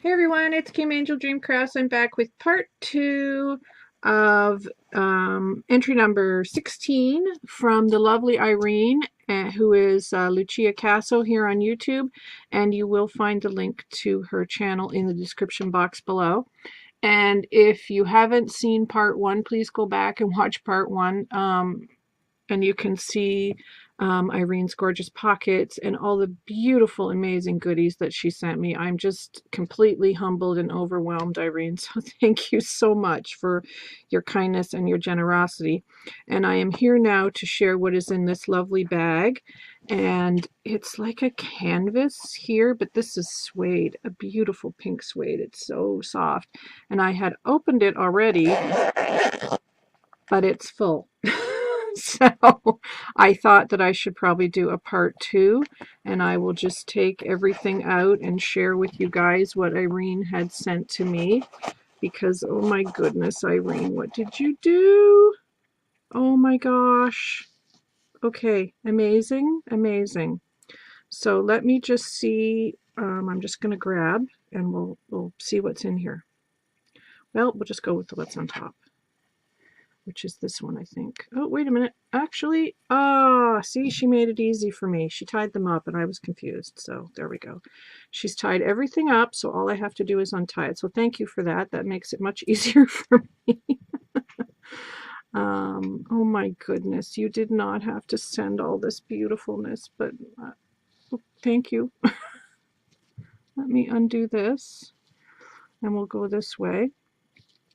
Hey everyone, it's Kim Angel Dreamcraft. I'm back with part 2 of entry number 16 from the lovely Irene, who is Lucia Casso here on YouTube, and you will find the link to her channel in the description box below. And if you haven't seen part 1, please go back and watch part 1. And you can see Irene's gorgeous pockets and all the beautiful, amazing goodies that she sent me. I'm just completely humbled and overwhelmed, Irene. So thank you so much for your kindness and your generosity. And I am here now to share what is in this lovely bag. And it's like a canvas here, but this is suede, a beautiful pink suede. It's so soft. And I had opened it already, but it's full. So I thought that I should probably do a part 2, and I will just take everything out and share with you guys what Irene had sent to me, because oh my goodness, Irene, what did you do? Oh my gosh. Okay, amazing, amazing. So let me just see. I'm just going to grab and we'll see what's in here. Well, we'll just go with what's on top, which is this one, I think. Oh, wait a minute. Actually, see, she made it easy for me. She tied them up and I was confused. So there we go. She's tied everything up, so all I have to do is untie it. So thank you for that. That makes it much easier for me. Oh my goodness, you did not have to send all this beautifulness, but thank you. Let me undo this and we'll go this way.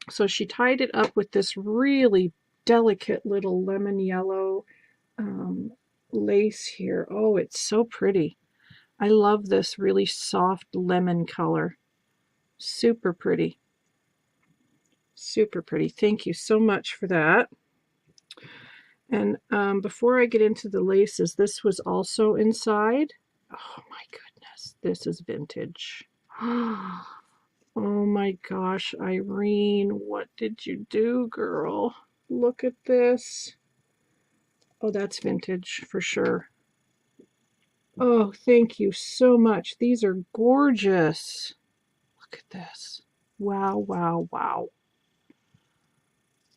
So she tied it up with this really delicate little lemon yellow lace here. Oh, it's so pretty. I love this really soft lemon color. Super pretty. Super pretty. Thank you so much for that. And before I get into the laces, this was also inside. Oh my goodness, this is vintage. Oh my gosh, Irene, what did you do, girl? Look at this. Oh, that's vintage for sure. Oh, thank you so much. These are gorgeous. Look at this. Wow, wow, wow.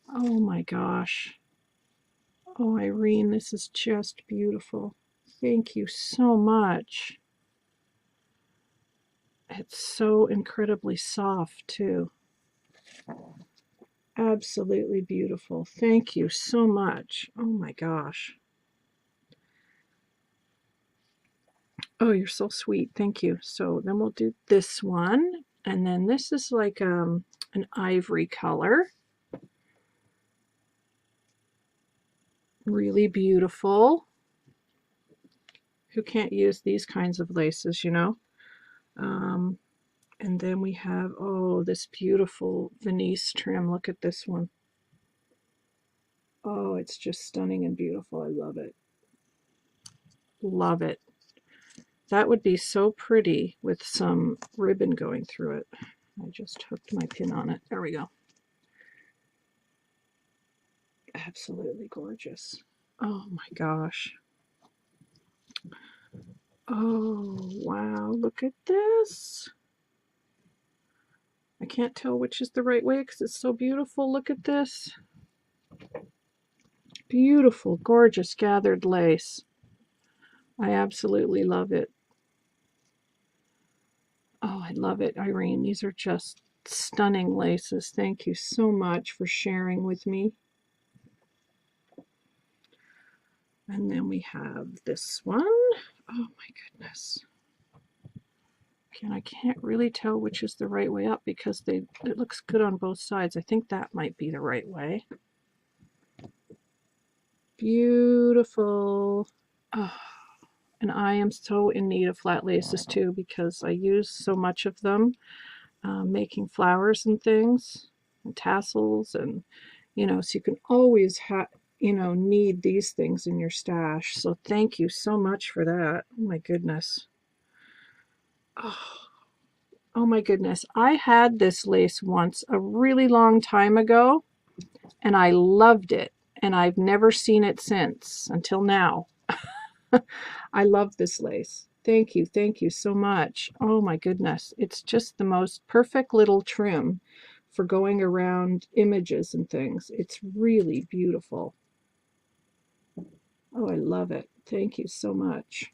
Oh my gosh. Oh, Irene, this is just beautiful. Thank you so much. It's so incredibly soft, too. Absolutely beautiful. Thank you so much. Oh my gosh. Oh, you're so sweet. Thank you. So then we'll do this one. And then this is like an ivory color. Really beautiful. Who can't use these kinds of laces, you know? And then we have, oh, this beautiful Venice trim. Look at this one. Oh, it's just stunning and beautiful. I love it. Love it. That would be so pretty with some ribbon going through it. I just hooked my pin on it. There we go. Absolutely gorgeous. Oh my gosh. Oh, wow. Look at this. I can't tell which is the right way because it's so beautiful. Look at this. Beautiful, gorgeous gathered lace. I absolutely love it. Oh, I love it, Irene. These are just stunning laces. Thank you so much for sharing with me. And then we have this one. Oh my goodness. And I can't really tell which is the right way up because it looks good on both sides. I think that might be the right way. Beautiful. Oh, and I am so in need of flat laces too because I use so much of them making flowers and things and tassels, and you know, so you can always have, you know, need these things in your stash. So thank you so much for that. Oh my goodness. Oh my goodness. I had this lace once a really long time ago and I loved it, and I've never seen it since until now. I love this lace. Thank you so much. Oh my goodness. It's just the most perfect little trim for going around images and things. It's really beautiful. Oh, I love it. Thank you so much.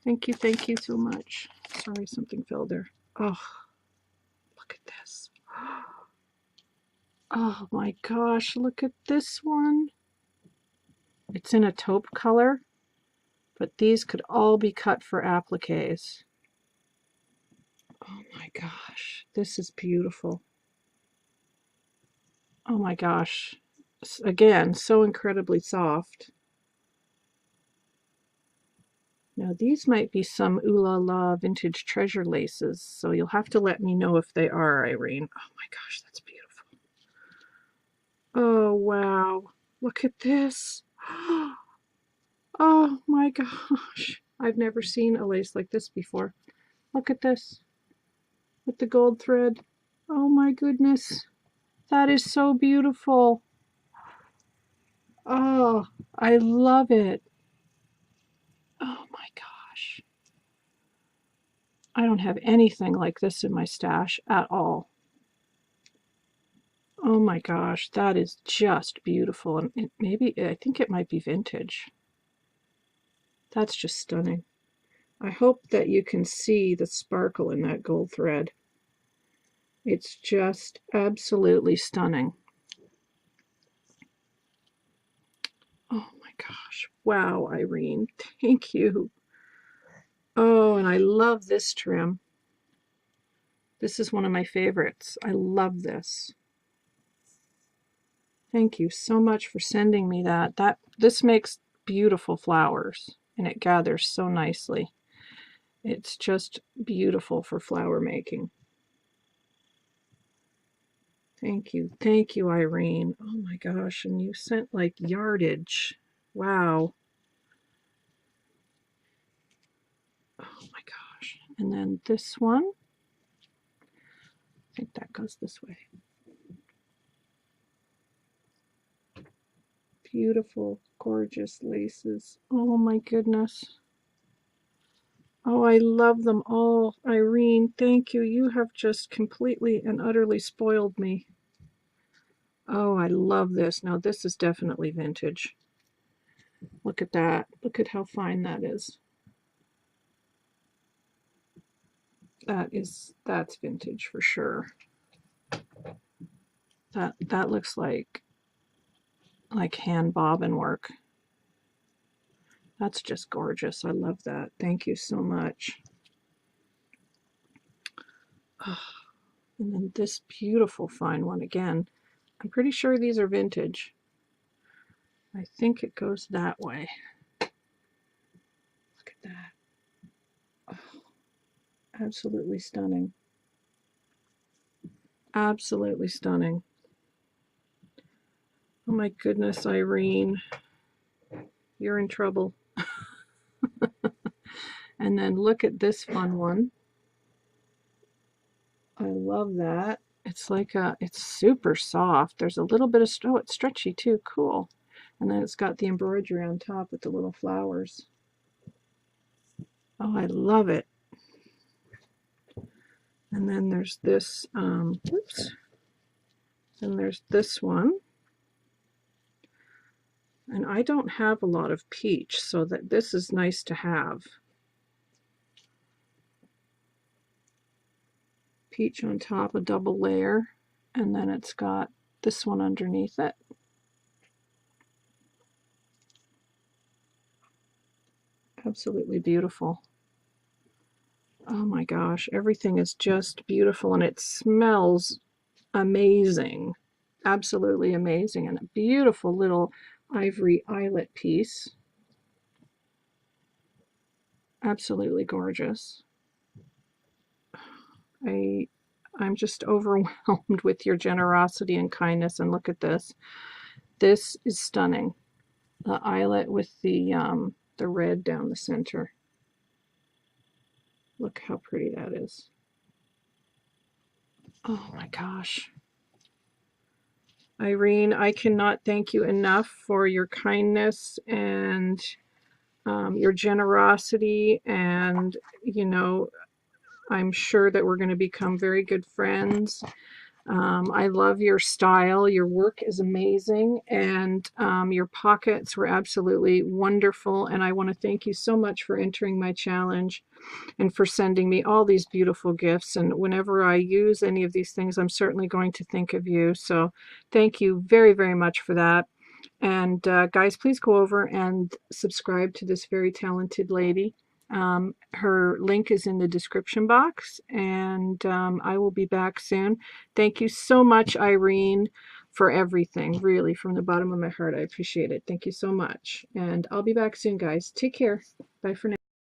Thank you so much. Sorry, something fell there. Oh, look at this. Oh my gosh, look at this one. It's in a taupe color, but these could all be cut for appliques. Oh my gosh, this is beautiful. Oh my gosh. Again, so incredibly soft. Now these might be some Ooh La La vintage treasure laces, so you'll have to let me know if they are, Irene. Oh my gosh, that's beautiful. Oh wow, look at this. Oh my gosh, I've never seen a lace like this before. Look at this with the gold thread. Oh my goodness, that is so beautiful. Oh, I love it. Oh my gosh. I don't have anything like this in my stash at all. Oh my gosh, that is just beautiful. And I think it might be vintage. That's just stunning. I hope that you can see the sparkle in that gold thread. It's just absolutely stunning. Oh my gosh. Wow, Irene. Thank you. Oh, and I love this trim. This is one of my favorites. I love this. Thank you so much for sending me that. This makes beautiful flowers and it gathers so nicely. It's just beautiful for flower making. Thank you, Irene. Oh my gosh, and you sent like yardage. Wow. Oh my gosh. And then this one, I think that goes this way. Beautiful, gorgeous laces. Oh my goodness. Oh, I love them all. Irene, thank you. You have just completely and utterly spoiled me. Oh, I love this. Now, this is definitely vintage. Look at that. Look at how fine that is. That's vintage for sure. That looks like hand bobbin work. That's just gorgeous. I love that. Thank you so much. Oh, and then this beautiful fine one again. I'm pretty sure these are vintage. I think it goes that way. Look at that. Oh, absolutely stunning. Absolutely stunning. Oh my goodness, Irene. You're in trouble. And then look at this fun one. I love that. It's super soft. There's a little bit of, oh, it's stretchy too. Cool. And then it's got the embroidery on top with the little flowers. Oh, I love it. And then there's this, oops. Then there's this one. And I don't have a lot of peach, so that this is nice to have. Peach on top, a double layer, and then it's got this one underneath it. Absolutely beautiful. Oh my gosh, everything is just beautiful and it smells amazing. Absolutely amazing. And a beautiful little ivory eyelet piece. Absolutely gorgeous. I'm just overwhelmed with your generosity and kindness, and look at this. This is stunning. The eyelet with the red down the center. Look how pretty that is. Oh my gosh. Irene, I cannot thank you enough for your kindness and your generosity, and you know, I'm sure that we're going to become very good friends. I love your style. Your work is amazing, and your pockets were absolutely wonderful. And I want to thank you so much for entering my challenge and for sending me all these beautiful gifts. And whenever I use any of these things, I'm certainly going to think of you. So thank you very, very much for that. And guys, please go over and subscribe to this very talented lady. Her link is in the description box, and I will be back soon. Thank you so much, Irene, for everything. Really, from the bottom of my heart, I appreciate it. Thank you so much. And I'll be back soon, guys. Take care. Bye for now.